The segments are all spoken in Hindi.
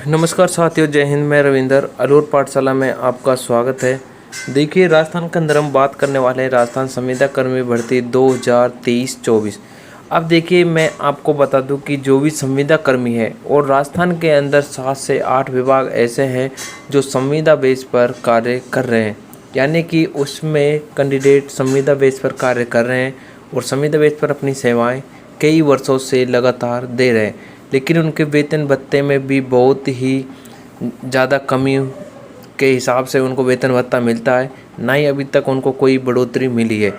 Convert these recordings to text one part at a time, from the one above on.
नमस्कार साथियों, जय हिंद। मैं रविंदर अलूर पाठशाला में आपका स्वागत है। देखिए, राजस्थान के अंदर हम बात करने वाले हैं राजस्थान संविदा कर्मी भर्ती 2023-24। अब देखिए, मैं आपको बता दूं कि जो भी संविदा कर्मी है और राजस्थान के अंदर 7 से 8 विभाग ऐसे हैं जो संविदा बेस पर कार्य कर रहे हैं, यानी कि उसमें कैंडिडेट संविदा बेस पर कार्य कर रहे हैं और संविदा बेस पर अपनी सेवाएँ कई वर्षों से लगातार दे रहे हैं, लेकिन उनके वेतन भत्ते में भी बहुत ही ज़्यादा कमी के हिसाब से उनको वेतन भत्ता मिलता है, ना ही अभी तक उनको कोई बढ़ोतरी मिली है।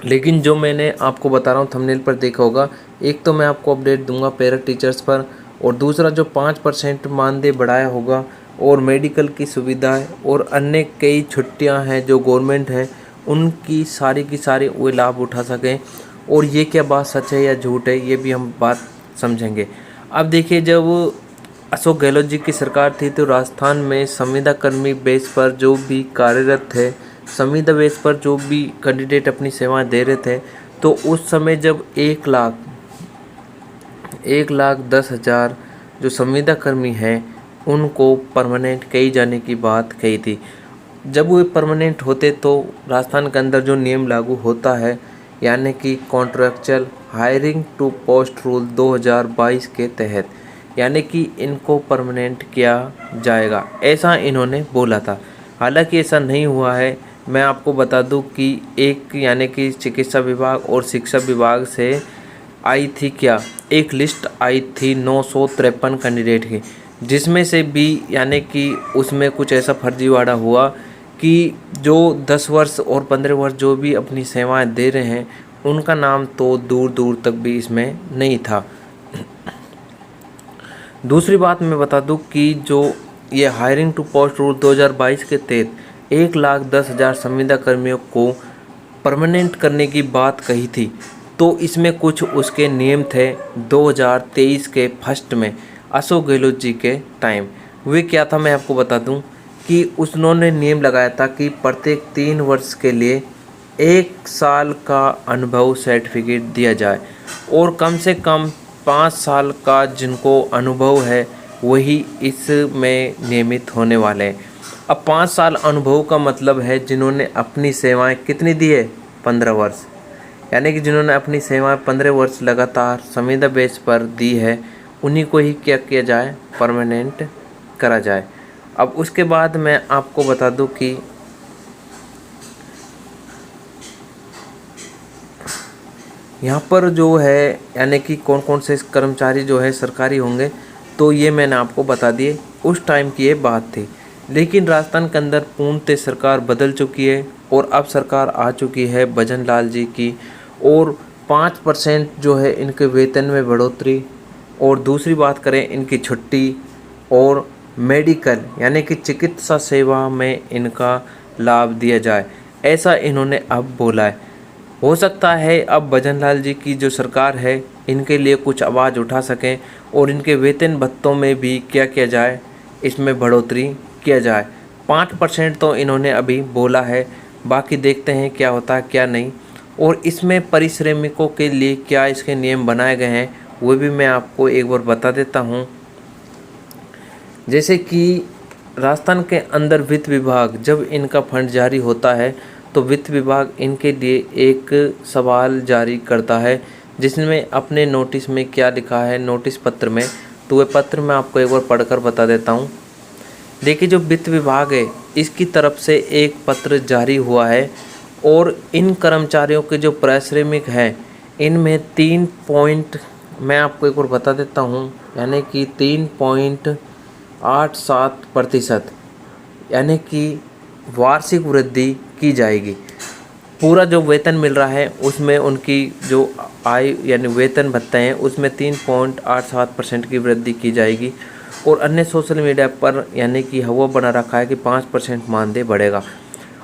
लेकिन जो मैंने आपको बता रहा हूँ, थंबनेल पर देखा होगा, एक तो मैं आपको अपडेट दूंगा पैरा टीचर्स पर, और दूसरा जो 5% मानदेय बढ़ाया होगा और मेडिकल की सुविधाएं और अन्य कई छुट्टियां हैं जो गवर्नमेंट है उनकी सारी की सारी वे लाभ उठा सकें। और ये क्या बात सच है या झूठ है, ये भी हम बात समझेंगे। अब देखिए, जब अशोक गहलोत जी की सरकार थी तो राजस्थान में संविदा कर्मी बेस पर जो भी कार्यरत थे, संविदा बेस पर जो भी कैंडिडेट अपनी सेवाएं दे रहे थे, तो उस समय जब 1,10,000 जो संविदा कर्मी हैं उनको परमानेंट कही जाने की बात कही थी। जब वो परमानेंट होते तो राजस्थान के अंदर जो नियम लागू होता है, यानी कि contractual hiring to post rule 2022 के तहत, यानी कि इनको परमानेंट किया जाएगा, ऐसा इन्होंने बोला था। हालांकि ऐसा नहीं हुआ है। मैं आपको बता दूं कि एक यानी कि चिकित्सा विभाग और शिक्षा विभाग से आई थी एक लिस्ट आई थी 953 कैंडिडेट की, जिसमें से भी यानी कि उसमें कुछ ऐसा फर्जीवाड़ा हुआ कि जो 10 वर्ष और 15 वर्ष जो भी अपनी सेवाएं दे रहे हैं उनका नाम तो दूर दूर तक भी इसमें नहीं था। दूसरी बात मैं बता दूं कि जो ये हायरिंग टू पोस्ट रूल 2022 के तहत 1,10,000 संविदा कर्मियों को परमानेंट करने की बात कही थी, तो इसमें कुछ उसके नियम थे 2023 के फर्स्ट में अशोक गहलोत जी के टाइम। वे क्या था, मैं आपको बता दूं कि उन्होंने नियम लगाया था कि प्रत्येक 3 वर्ष के लिए 1 साल का अनुभव सर्टिफिकेट दिया जाए और कम से कम 5 साल का जिनको अनुभव है वही इसमें नियमित होने वाले हैं। अब 5 साल अनुभव का मतलब है जिन्होंने अपनी सेवाएं कितनी दी है, 15 वर्ष, यानी कि जिन्होंने अपनी सेवाएं 15 वर्ष लगातार संविदा बेस पर दी है, उन्हीं को ही क्या किया जाए, परमानेंट करा जाए। अब उसके बाद मैं आपको बता दूं कि यहाँ पर जो है यानी कि कौन कौन से कर्मचारी जो है सरकारी होंगे, तो ये मैंने आपको बता दिए। उस टाइम की ये बात थी, लेकिन राजस्थान के अंदर पूर्णतः सरकार बदल चुकी है और अब सरकार आ चुकी है भजन लाल जी की, और 5% जो है इनके वेतन में बढ़ोतरी, और दूसरी बात करें इनकी छुट्टी और मेडिकल यानी कि चिकित्सा सेवा में इनका लाभ दिया जाए, ऐसा इन्होंने अब बोला है। हो सकता है अब भजन लाल जी की जो सरकार है इनके लिए कुछ आवाज़ उठा सकें और इनके वेतन भत्तों में भी क्या किया जाए, इसमें बढ़ोतरी किया जाए। 5% तो इन्होंने अभी बोला है, बाकी देखते हैं क्या होता है क्या नहीं। और इसमें परिश्रमिकों के लिए क्या इसके नियम बनाए गए हैं वो भी मैं आपको एक बार बता देता हूँ। जैसे कि राजस्थान के अंदर वित्त विभाग जब इनका फंड जारी होता है तो वित्त विभाग इनके लिए एक सवाल जारी करता है, जिसमें अपने नोटिस में क्या लिखा है, नोटिस पत्र में, तो वह पत्र मैं आपको एक बार पढ़कर बता देता हूँ। देखिए, जो वित्त विभाग है इसकी तरफ से एक पत्र जारी हुआ है और इन कर्मचारियों के जो पारिश्रमिक हैं इनमें 3 पॉइंट मैं आपको एक बार बता देता हूँ, यानी कि 3.87% यानी कि वार्षिक वृद्धि की जाएगी। पूरा जो वेतन मिल रहा है उसमें उनकी जो आय यानी वेतन भत्ते हैं उसमें 3.87% की वृद्धि की जाएगी। और अन्य सोशल मीडिया पर यानी कि हवा बना रखा है कि 5% मानदेय बढ़ेगा।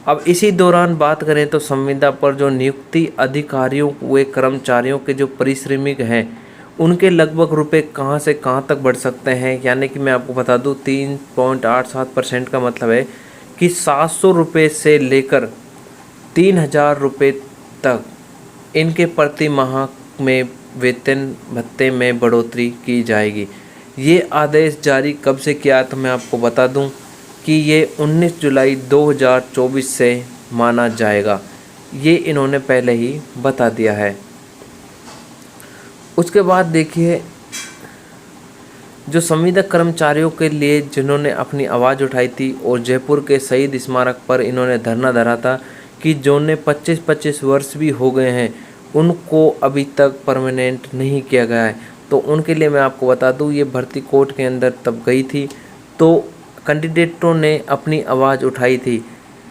अब इसी दौरान बात करें तो संविदा पर जो नियुक्ति अधिकारियों व कर्मचारियों के जो पारिश्रमिक हैं उनके लगभग रुपए कहां से कहां तक बढ़ सकते हैं, यानी कि मैं आपको बता दूं 3.87% का मतलब है कि 700 रुपये से लेकर 3,000 रुपये तक इनके प्रति माह में वेतन भत्ते में बढ़ोतरी की जाएगी। ये आदेश जारी कब से किया तो मैं आपको बता दूं कि ये 19 जुलाई 2024 से माना जाएगा। ये इन्होंने पहले ही बता दिया है। उसके बाद देखिए, जो संविदा कर्मचारियों के लिए जिन्होंने अपनी आवाज़ उठाई थी और जयपुर के शहीद स्मारक पर इन्होंने धरना धरा था कि जिन्हें 25-25 वर्ष भी हो गए हैं उनको अभी तक परमानेंट नहीं किया गया है, तो उनके लिए मैं आपको बता दूं ये भर्ती कोर्ट के अंदर तब गई थी तो कैंडिडेटों ने अपनी आवाज़ उठाई थी।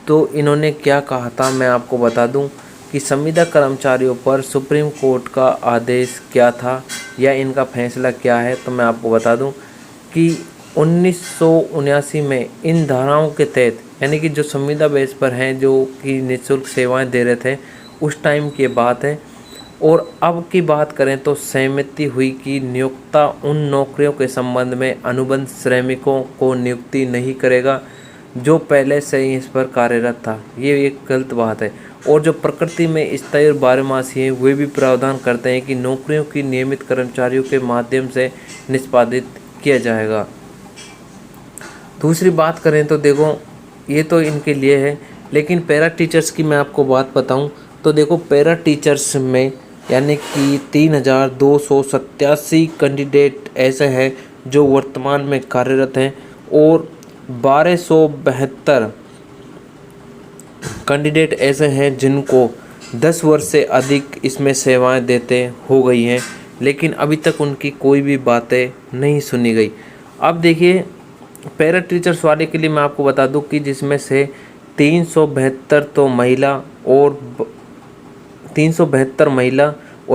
तो इन्होंने क्या कहा था मैं आपको बता दूं कि संविदा कर्मचारियों पर सुप्रीम कोर्ट का आदेश क्या था या इनका फैसला क्या है। तो मैं आपको बता दूं कि 1979 में इन धाराओं के तहत, यानी कि जो संविदा बेस पर हैं जो कि निःशुल्क सेवाएं दे रहे थे, उस टाइम की बात है। और अब की बात करें तो सहमति हुई कि नियोक्ता उन नौकरियों के संबंध में अनुबंध श्रमिकों को नियुक्ति नहीं करेगा जो पहले से ही इस पर कार्यरत था। ये एक गलत बात है। और जो प्रकृति में स्थायी और बारहमासी हैं वे भी प्रावधान करते हैं कि नौकरियों की नियमित कर्मचारियों के माध्यम से निष्पादित किया जाएगा। दूसरी बात करें तो देखो, ये तो इनके लिए है, लेकिन पैरा टीचर्स की मैं आपको बात बताऊं तो देखो, पैरा टीचर्स में यानी कि 3287 कैंडिडेट ऐसे हैं जो वर्तमान में कार्यरत हैं और 1272 कैंडिडेट ऐसे हैं जिनको 10 वर्ष से अधिक इसमें सेवाएं देते हो गई हैं, लेकिन अभी तक उनकी कोई भी बातें नहीं सुनी गई। अब देखिए, पैरा टीचर्स वाले के लिए मैं आपको बता दूं कि जिसमें से 372 तो महिला और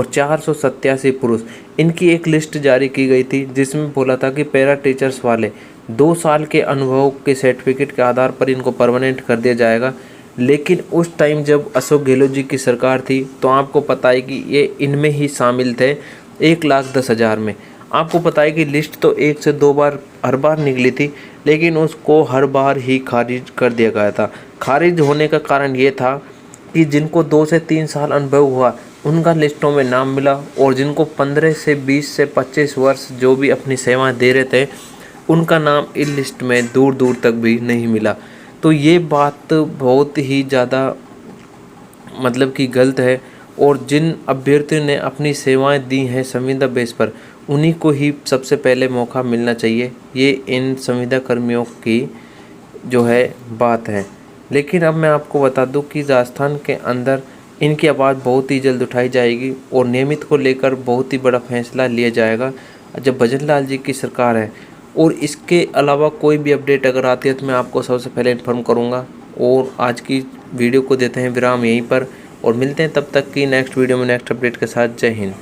487 पुरुष, इनकी एक लिस्ट जारी की गई थी जिसमें बोला था कि पैरा टीचर्स वाले 2 साल के अनुभव के सर्टिफिकेट के आधार पर इनको परमानेंट कर दिया जाएगा। लेकिन उस टाइम जब अशोक गहलोत जी की सरकार थी तो आपको पता है कि ये इनमें ही शामिल थे 1,10,000 में। आपको पता है कि लिस्ट तो 1 से 2 बार हर बार निकली थी, लेकिन उसको हर बार ही खारिज कर दिया गया था। खारिज होने का कारण ये था कि जिनको 2 से 3 साल अनुभव हुआ उनका लिस्टों में नाम मिला, और जिनको 15 से 20 से 25 वर्ष जो भी अपनी सेवाएं दे रहे थे उनका नाम इस लिस्ट में दूर दूर तक भी नहीं मिला। तो ये बात बहुत ही ज़्यादा मतलब कि गलत है, और जिन अभ्यर्थियों ने अपनी सेवाएं दी हैं संविदा बेस पर उन्हीं को ही सबसे पहले मौका मिलना चाहिए। ये इन संविदा कर्मियों की जो है बात है। लेकिन अब मैं आपको बता दूं कि राजस्थान के अंदर इनकी आवाज़ बहुत ही जल्द उठाई जाएगी और नियमित को लेकर बहुत ही बड़ा फैसला लिया जाएगा जब भजन लाल जी की सरकार है। और इसके अलावा कोई भी अपडेट अगर आती है तो मैं आपको सबसे पहले इन्फॉर्म करूंगा। और आज की वीडियो को देते हैं विराम यहीं पर, और मिलते हैं तब तक की नेक्स्ट वीडियो में नेक्स्ट अपडेट के साथ। जय हिंद।